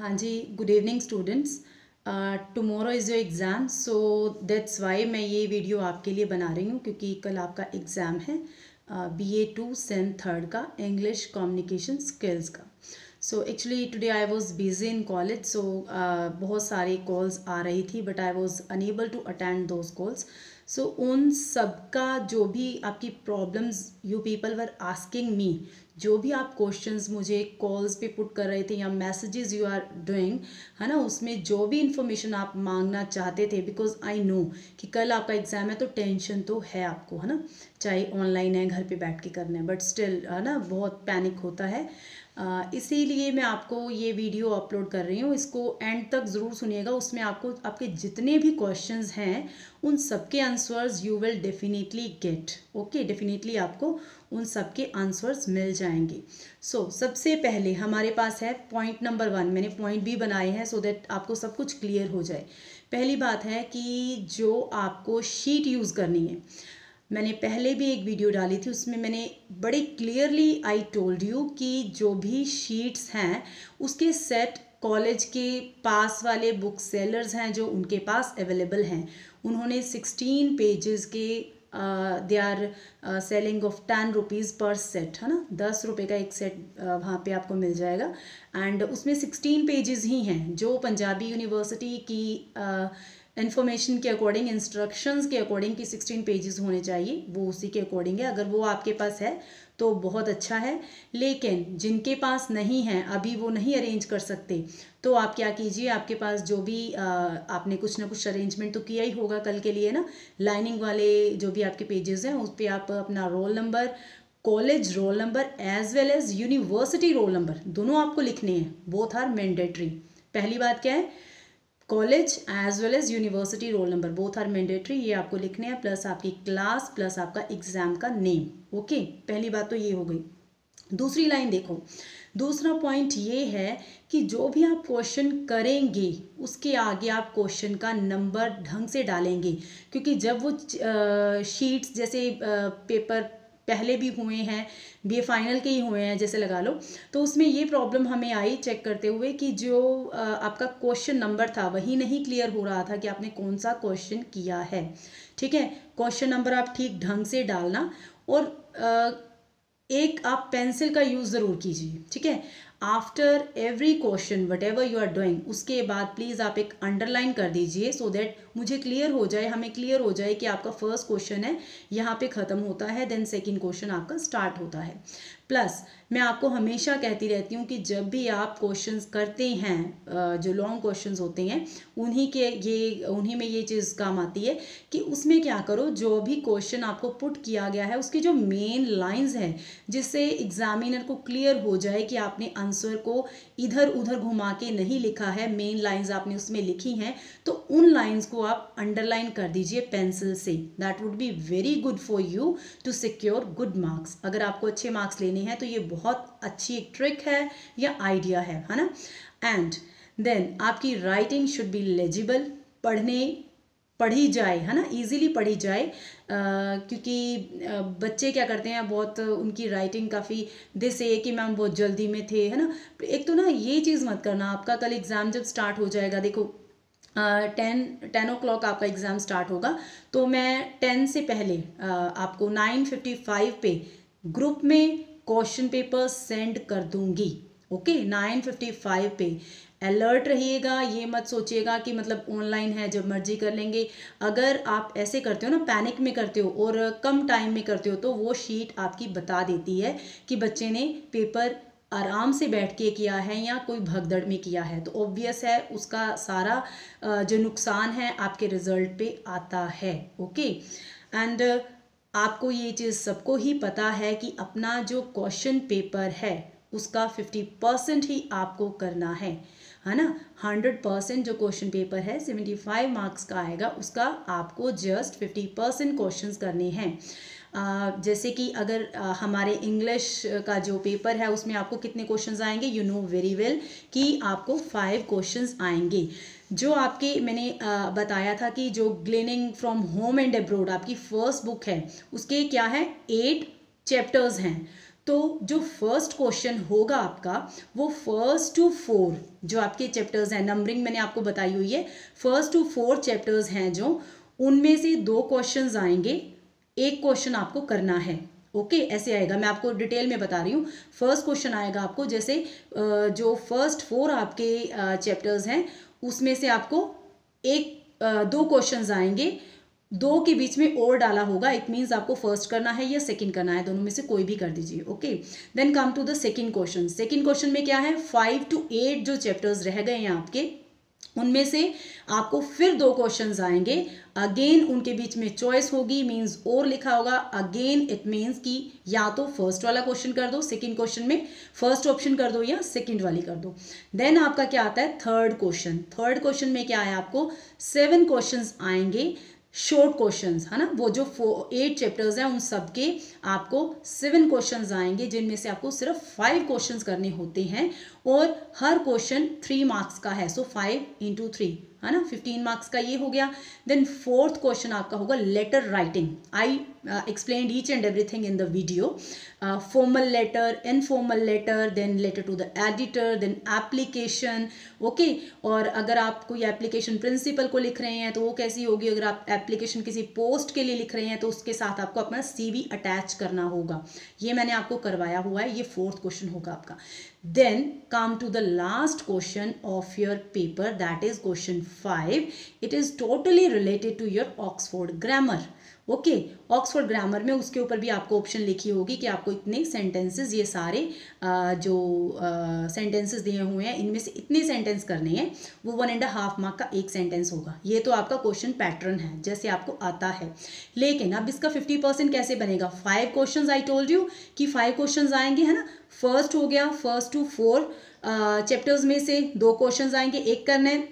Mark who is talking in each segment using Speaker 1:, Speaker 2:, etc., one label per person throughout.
Speaker 1: हाँ जी, good evening students. Tomorrow is your exam, so that's why मैं ये वीडियो आपके लिए बना रही हूँ क्योंकि कल आपका एग्ज़ाम है BA2 सेम थर्ड का इंग्लिश कम्युनिकेशन स्किल्स का। So actually today I was busy in college, so बहुत सारी कॉल्स आ रही थी but I was unable to attend those calls. So उन सबका जो भी आपकी problems you people were asking me, जो भी आप क्वेश्चंस मुझे कॉल्स पे पुट कर रहे थे या मैसेजेस यू आर डूइंग, है ना, उसमें जो भी इंफॉर्मेशन आप मांगना चाहते थे, बिकॉज आई नो कि कल आपका एग्जाम है तो टेंशन तो है आपको, है ना, चाहे ऑनलाइन है घर पे बैठ के करना है, बट स्टिल है ना बहुत पैनिक होता है। इसीलिए मैं आपको ये वीडियो अपलोड कर रही हूँ, इसको एंड तक ज़रूर सुनिएगा। उसमें आपको आपके जितने भी क्वेश्चंस हैं उन सबके answers you will definitely get. Okay, definitely आपको उन सबके आंसर्स मिल जाएंगे। सो सबसे पहले हमारे पास है पॉइंट नंबर 1। मैंने पॉइंट भी बनाए हैं सो दैट आपको सब कुछ क्लियर हो जाए। पहली बात है कि जो आपको शीट यूज़ करनी है, मैंने पहले भी एक वीडियो डाली थी, उसमें मैंने बड़े क्लियरली आई टोल्ड यू कि जो भी शीट्स हैं उसके सेट कॉलेज के पास वाले बुक सेलर्स हैं जो उनके पास अवेलेबल हैं, उन्होंने 16 पेजेस के they are selling of 10 rupees पर सेट, है ना, 10 रुपये का एक सेट वहाँ पे आपको मिल जाएगा। एंड उसमें 16 पेजेस ही हैं जो पंजाबी यूनिवर्सिटी की इन्फॉर्मेशन के अकॉर्डिंग, इंस्ट्रक्शंस के अकॉर्डिंग कि 16 पेजेस होने चाहिए, वो उसी के अकॉर्डिंग है। अगर वो आपके पास है तो बहुत अच्छा है, लेकिन जिनके पास नहीं है, अभी वो नहीं अरेंज कर सकते, तो आप क्या कीजिए, आपके पास जो भी आपने कुछ ना कुछ अरेंजमेंट तो किया ही होगा कल के लिए ना, लाइनिंग वाले जो भी आपके पेजेस हैं उस पर आप अपना roll number, college roll number as well as university roll number दोनों आपको लिखने हैं। Both are mandatory. पहली बात क्या है, college as well as university roll number both are mandatory, ये आपको लिखने हैं, प्लस आपकी क्लास, प्लस आपका एग्जाम का नेम। ओके, पहली बात तो ये हो गई। दूसरी लाइन देखो, दूसरा पॉइंट ये है कि जो भी आप क्वेश्चन करेंगे उसके आगे आप क्वेश्चन का नंबर ढंग से डालेंगे, क्योंकि जब वो शीट्स जैसे पेपर पहले भी हुए हैं, BA फाइनल के ही हुए हैं जैसे लगा लो, तो उसमें ये प्रॉब्लम हमें आई चेक करते हुए कि जो आपका क्वेश्चन नंबर था वही नहीं क्लियर हो रहा था कि आपने कौन सा क्वेश्चन किया है। ठीक है, क्वेश्चन नंबर आप ठीक ढंग से डालना, और एक आप पेंसिल का यूज़ ज़रूर कीजिए। ठीक है, after every question whatever you are doing, उसके बाद प्लीज़ आप एक अंडरलाइन कर दीजिए सो दैट मुझे क्लियर हो जाए, हमें क्लियर हो जाए कि आपका फर्स्ट क्वेश्चन है यहाँ पे ख़त्म होता है, देन सेकंड क्वेश्चन आपका स्टार्ट होता है। प्लस मैं आपको हमेशा कहती रहती हूँ कि जब भी आप क्वेश्चंस करते हैं, जो लॉन्ग क्वेश्चंस होते हैं, उन्हीं में ये चीज़ काम आती है कि उसमें क्या करो, जो भी क्वेश्चन आपको पुट किया गया है उसकी जो मेन लाइंस है, जिससे एग्जामिनर को क्लियर हो जाए कि आपने आंसर को इधर उधर घुमा के नहीं लिखा है, मेन लाइंस आपने उसमें लिखी हैं, तो उन लाइंस को आप अंडरलाइन कर दीजिए पेंसिल से। That would be very good for you to secure good marks. अगर आपको अच्छे मार्क्स लेने हैं तो ये बहुत अच्छी एक ट्रिक है या आइडिया है ना। एंड देन आपकी राइटिंग शुड बी लेजिबल, पढ़ी जाए, है ना, इजीली पढ़ी जाए, क्योंकि बच्चे क्या करते हैं, बहुत उनकी राइटिंग काफ़ी दिस है कि मैम बहुत जल्दी में थे, है ना। एक तो ना ये चीज़ मत करना, आपका कल एग्ज़ाम जब स्टार्ट हो जाएगा, देखो 10 o'clock आपका एग्ज़ाम स्टार्ट होगा, तो मैं 10 से पहले आपको 9:55 पे ग्रुप में क्वेश्चन पेपर सेंड कर दूंगी। ओके, 9:55 पे अलर्ट रहिएगा, ये मत सोचिएगा कि मतलब ऑनलाइन है जब मर्जी कर लेंगे। अगर आप ऐसे करते हो ना, पैनिक में करते हो और कम टाइम में करते हो, तो वो शीट आपकी बता देती है कि बच्चे ने पेपर आराम से बैठ के किया है या कोई भगदड़ में किया है, तो ऑब्वियस है उसका सारा जो नुकसान है आपके रिजल्ट पे आता है। ओके, एंड आपको ये चीज़ सबको ही पता है कि अपना जो क्वेश्चन पेपर है उसका 50% ही आपको करना है ना। 100% जो क्वेश्चन पेपर है 75 मार्क्स का आएगा, उसका आपको जस्ट 50% क्वेश्चंस करने हैं। जैसे कि अगर हमारे इंग्लिश का जो पेपर है उसमें आपको कितने क्वेश्चंस आएंगे, यू नो वेरी वेल कि आपको 5 क्वेश्चंस आएंगे। जो आपके मैंने बताया था कि जो ग्लेनिंग फ्रॉम होम एंड अब्रोड आपकी फर्स्ट बुक है, उसके क्या है 8 चैप्टर्स हैं, तो जो फर्स्ट क्वेश्चन होगा आपका वो 1 to 4 जो आपके चैप्टर्स हैं, नंबरिंग मैंने आपको बताई हुई है, 1 to 4 चैप्टर्स हैं जो, उनमें से 2 क्वेश्चंस आएंगे, एक क्वेश्चन आपको करना है। ओके ऐसे आएगा, मैं आपको डिटेल में बता रही हूँ। फर्स्ट क्वेश्चन आएगा आपको, जैसे जो फर्स्ट 4 आपके चैप्टर्स हैं उसमें से आपको एक 2 क्वेश्चंस आएंगे, 2 के बीच में और डाला होगा, इट मीन्स आपको फर्स्ट करना है या सेकंड करना है, दोनों में से कोई भी कर दीजिए। Okay then come to the second question. Second question में क्या है, 5 to 8 जो चैप्टर्स रह गए हैं आपके, उनमें से आपको फिर 2 क्वेश्चंस आएंगे, अगेन उनके बीच में चॉइस होगी, मींस और लिखा होगा, अगेन इट मींस कि या तो फर्स्ट वाला क्वेश्चन कर दो, सेकंड क्वेश्चन में फर्स्ट ऑप्शन कर दो या सेकंड वाली कर दो। देन आपका क्या आता है, थर्ड क्वेश्चन। थर्ड क्वेश्चन में क्या है, आपको 7 क्वेश्चंस आएंगे, शॉर्ट क्वेश्चंस है ना, वो जो 8 चैप्टर्स हैं उन सब के आपको 7 क्वेश्चंस आएंगे, जिनमें से आपको सिर्फ 5 क्वेश्चंस करने होते हैं और हर क्वेश्चन 3 मार्क्स का है, सो 5 into 3 है ना, 15 मार्क्स का ये हो गया। देन फोर्थ क्वेश्चन आपका होगा letter writing. I explained each and everything in the video, formal letter, informal letter, then letter to the editor, then application. Okay, और अगर आप कोई एप्लीकेशन प्रिंसिपल को लिख रहे हैं तो वो कैसी होगी, अगर आप एप्लीकेशन किसी पोस्ट के लिए लिख रहे हैं तो उसके साथ आपको अपना CV अटैच करना होगा, ये मैंने आपको करवाया हुआ है, ये फोर्थ क्वेश्चन होगा आपका। Then come to the last question of your paper, that is question 5. It is totally related to your Oxford grammar. Okay, Oxford grammar में उसके ऊपर भी आपको ऑप्शन लिखी होगी कि आपको इतने सेंटेंसेस, ये सारे जो सेंटेंसेस दिए हुए हैं इनमें से इतने सेंटेंस करने हैं, वो 1.5 मार्क का एक सेंटेंस होगा। ये तो आपका क्वेश्चन पैटर्न है जैसे आपको आता है, लेकिन अब इसका 50% कैसे बनेगा। 5 क्वेश्चंस आई टोल्ड यू कि 5 क्वेश्चंस आएंगे है ना। फर्स्ट हो गया, 1 to 4 चैप्टर्स में से 2 क्वेश्चंस आएंगे, एक करना है।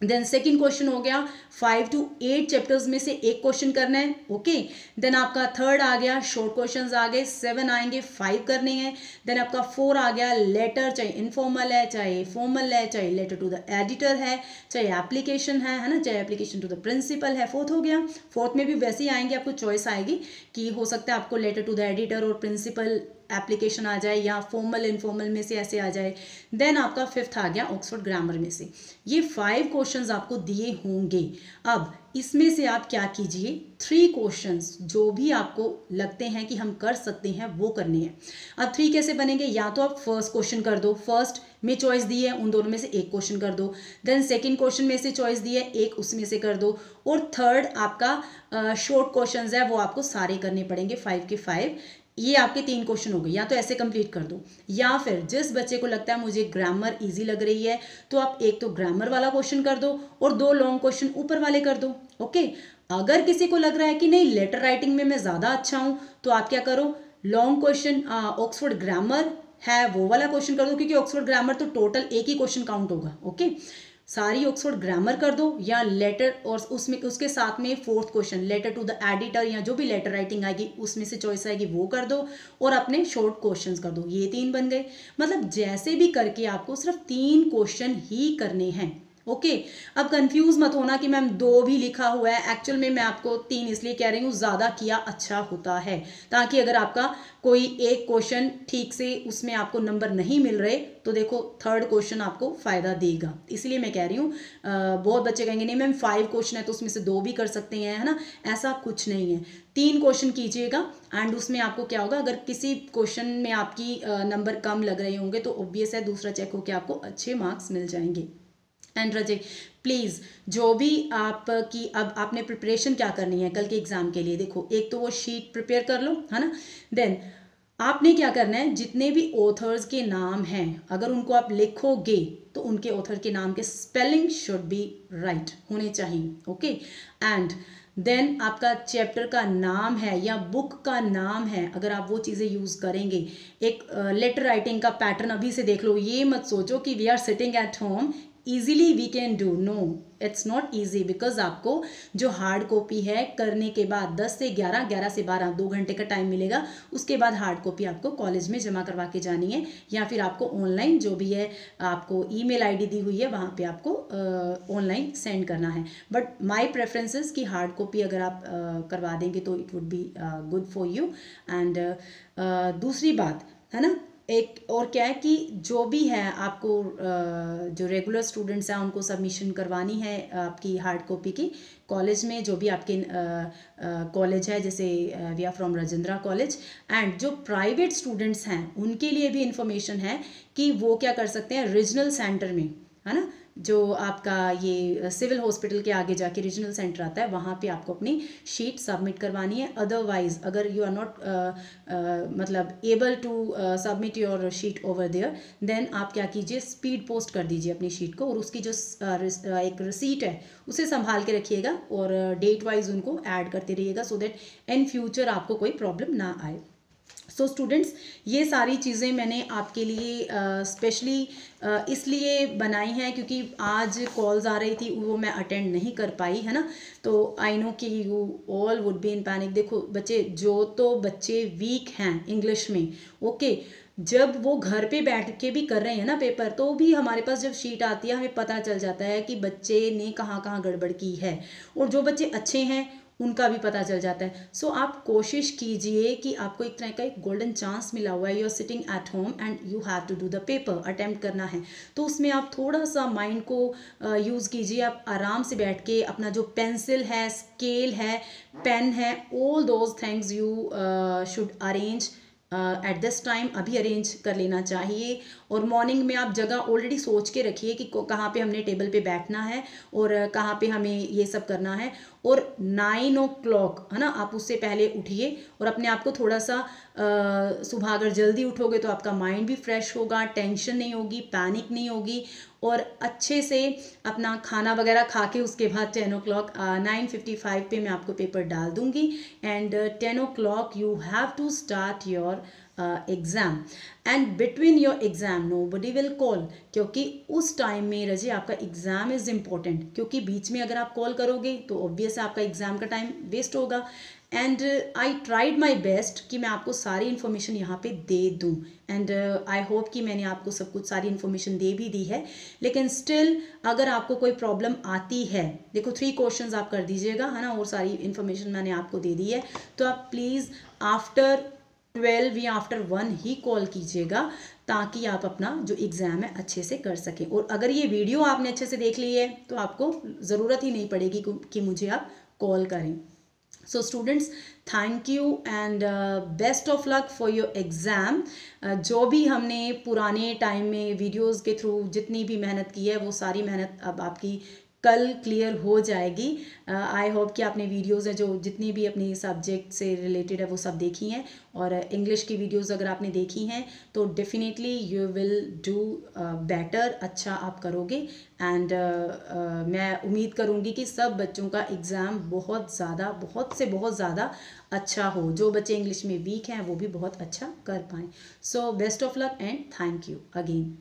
Speaker 1: देन सेकंड क्वेश्चन हो गया, 5 to 8 चैप्टर्स में से एक क्वेश्चन करना है। ओके, देन आपका थर्ड आ गया, शॉर्ट क्वेश्चंस आ गए, 7 आएंगे, 5 करने हैं। देन आपका 4 आ गया, लेटर, चाहे इनफॉर्मल है, चाहे फॉर्मल है, चाहे लेटर टू द एडिटर है, चाहे एप्लीकेशन है ना, चाहे एप्लीकेशन टू द प्रिंसिपल है। फोर्थ हो गया, फोर्थ में भी वैसे ही आएंगे, आपको चॉइस आएगी कि हो सकता है आपको लेटर टू द एडिटर और प्रिंसिपल एप्लीकेशन आ जाए या फॉर्मल इनफॉर्मल में से ऐसे आ जाए। देन आपका फिफ्थ आ गया ऑक्सफोर्ड ग्रामर में से। ये 5 क्वेश्चंस आपको दिए होंगे। अब इसमें से आप क्या कीजिए, 3 क्वेश्चंस जो भी आपको लगते हैं कि हम कर सकते हैं वो करने हैं। अब 3 कैसे बनेंगे, या तो आप फर्स्ट क्वेश्चन कर दो, फर्स्ट में चॉइस दी है उन दोनों में से एक क्वेश्चन कर दो। देन सेकंड क्वेश्चन में से चॉइस दी है, एक उसमें से कर दो। और थर्ड आपका शॉर्ट क्वेश्चंस है वो आपको सारे करने पड़ेंगे, 5 के 5। ये आपके 3 क्वेश्चन हो गए, या तो ऐसे कंप्लीट कर दो, या फिर जिस बच्चे को लगता है मुझे ग्रामर इजी लग रही है तो आप एक तो ग्रामर वाला क्वेश्चन कर दो और 2 लॉन्ग क्वेश्चन ऊपर वाले कर दो। ओके, अगर किसी को लग रहा है कि नहीं लेटर राइटिंग में मैं ज़्यादा अच्छा हूँ तो आप क्या करो, लॉन्ग क्वेश्चन ऑक्सफोर्ड ग्रामर है वो वाला क्वेश्चन कर दो, क्योंकि ऑक्सफोर्ड ग्रामर तो टोटल एक ही क्वेश्चन काउंट होगा। ओके, सारी ऑक्सफोर्ड ग्रामर कर दो, या लेटर और उसमें उसके साथ में fourth question letter to the editor या जो भी लेटर राइटिंग आएगी उसमें से चॉइस आएगी वो कर दो, और अपने शॉर्ट क्वेश्चंस कर दो। ये 3 बन गए। मतलब जैसे भी करके आपको सिर्फ 3 क्वेश्चन ही करने हैं। ओके, अब कंफ्यूज मत होना कि मैम 2 भी लिखा हुआ है, एक्चुअल में मैं आपको 3 इसलिए कह रही हूँ, ज़्यादा किया अच्छा होता है, ताकि अगर आपका कोई एक क्वेश्चन ठीक से उसमें आपको नंबर नहीं मिल रहे तो देखो थर्ड क्वेश्चन आपको फ़ायदा देगा। इसलिए मैं कह रही हूँ, बहुत बच्चे कहेंगे नहीं मैम 5 क्वेश्चन है तो उसमें से 2 भी कर सकते हैं, है ना, ऐसा कुछ नहीं है। 3 क्वेश्चन कीजिएगा एंड उसमें आपको क्या होगा, अगर किसी क्वेश्चन में आपकी नंबर कम लग रहे होंगे तो ऑब्वियस है दूसरा चेक होकर आपको अच्छे मार्क्स मिल जाएंगे। एंड रजे प्लीज़ जो भी आपकी अब आपने प्रिपरेशन क्या करनी है कल के एग्ज़ाम के लिए, देखो एक तो वो शीट प्रिपेयर कर लो, है ना। देन आपने क्या करना है, जितने भी ऑथर्स के नाम हैं अगर उनको आप लिखोगे तो उनके ऑथर के नाम के स्पेलिंग शुड बी राइट होने चाहिए। ओके, एंड देन आपका चैप्टर का नाम है या बुक का नाम है, अगर आप वो चीज़ें यूज़ करेंगे। एक लेटर राइटिंग का पैटर्न अभी से देख लो, ये मत सोचो कि we are sitting at home easily we can do, no it's not easy, because आपको जो हार्ड कॉपी है करने के बाद 10 से 11, 11 से 12 2 घंटे का टाइम मिलेगा, उसके बाद हार्ड कॉपी आपको कॉलेज में जमा करवा के जानी है, या फिर आपको ऑनलाइन जो भी है आपको ईमेल आईडी दी हुई है वहाँ पे आपको ऑनलाइन सेंड करना है। बट माय प्रेफरेंसेस कि हार्ड कॉपी अगर आप करवा देंगे तो it would be good for you. And दूसरी बात, है ना। एक और क्या है कि जो भी है आपको जो रेगुलर स्टूडेंट्स हैं उनको सबमिशन करवानी है आपकी हार्ड कॉपी की कॉलेज में, जो भी आपके कॉलेज है, जैसे we are from Rajendra college. And जो प्राइवेट स्टूडेंट्स हैं उनके लिए भी इंफॉर्मेशन है कि वो क्या कर सकते हैं रीजनल सेंटर में, है ना, जो आपका ये सिविल हॉस्पिटल के आगे जाके रीजनल सेंटर आता है, वहाँ पे आपको अपनी शीट सबमिट करवानी है। अदरवाइज अगर यू आर नॉट मतलब able to submit your sheet over there, then आप क्या कीजिए, स्पीड पोस्ट कर दीजिए अपनी शीट को, और उसकी जो एक रिसीट है उसे संभाल के रखिएगा और डेट वाइज उनको ऐड करते रहिएगा, सो दैट इन फ्यूचर आपको कोई प्रॉब्लम ना आए। सो स्टूडेंट्स, ये सारी चीज़ें मैंने आपके लिए स्पेशली इसलिए बनाई हैं क्योंकि आज कॉल्स आ रही थी वो मैं अटेंड नहीं कर पाई, है ना। तो आई नो कि you all would be in panic. देखो बच्चे, जो तो बच्चे वीक हैं इंग्लिश में, ओके, जब वो घर पे बैठ के भी कर रहे हैं ना पेपर, तो भी हमारे पास जब शीट आती है हमें पता चल जाता है कि बच्चे ने कहाँ कहाँ गड़बड़ की है, और जो बच्चे अच्छे हैं उनका भी पता चल जाता है। सो आप कोशिश कीजिए कि आपको एक तरह का एक गोल्डन चांस मिला हुआ है, you are sitting at home and you have to do the paper, attempt करना है, तो उसमें आप थोड़ा सा माइंड को यूज़ कीजिए। आप आराम से बैठ के अपना जो पेंसिल है, स्केल है, पेन है, all those things you should arrange at this time, अभी अरेंज कर लेना चाहिए। और मॉर्निंग में आप जगह ऑलरेडी सोच के रखिए कि कहाँ पे हमने टेबल पे बैठना है और कहाँ पे हमें ये सब करना है। और 9 o'clock, है ना, आप उससे पहले उठिए और अपने आप को थोड़ा सा सुबह अगर जल्दी उठोगे तो आपका माइंड भी फ्रेश होगा, टेंशन नहीं होगी, पैनिक नहीं होगी, और अच्छे से अपना खाना वगैरह खा के उसके बाद 10 o'clock 9:55 पे मैं आपको पेपर डाल दूंगी। And 10 o'clock you have to start your exam, and between your exam nobody will call, क्योंकि उस टाइम में रजी आपका एग्ज़ाम इज़ इम्पोर्टेंट, क्योंकि बीच में अगर आप कॉल करोगे तो ऑब्वियस आपका एग्ज़ाम का टाइम वेस्ट होगा। And I tried my best कि मैं आपको सारी इन्फॉर्मेशन यहाँ पे दे दूँ, एंड आई होप कि मैंने आपको सब कुछ सारी इन्फॉर्मेशन दे भी दी है। लेकिन स्टिल अगर आपको कोई प्रॉब्लम आती है, देखो 3 क्वेश्चंस आप कर दीजिएगा, है ना, और सारी इन्फॉर्मेशन मैंने आपको दे दी है, तो आप प्लीज़ आफ्टर 12 या आफ्टर 1 ही कॉल कीजिएगा, ताकि आप अपना जो एग्ज़ाम है अच्छे से कर सकें। और अगर ये वीडियो आपने अच्छे से देख ली है तो आपको ज़रूरत ही नहीं पड़ेगी कि मुझे आप कॉल करें। So students, thank you and best of luck for your exam. जो भी हमने पुराने टाइम में वीडियोस के थ्रू जितनी भी मेहनत की है, वो सारी मेहनत अब आपकी कल क्लियर हो जाएगी। आई होप कि आपने वीडियोस हैं जो जितनी भी अपनी सब्जेक्ट से रिलेटेड है वो सब देखी हैं, और इंग्लिश की वीडियोस अगर आपने देखी हैं तो definitely you will do better, अच्छा आप करोगे। एंड मैं उम्मीद करूँगी कि सब बच्चों का एग्ज़ाम बहुत से बहुत ज़्यादा अच्छा हो, जो बच्चे इंग्लिश में वीक हैं वो भी बहुत अच्छा कर पाएँ। So best of luck and thank you again.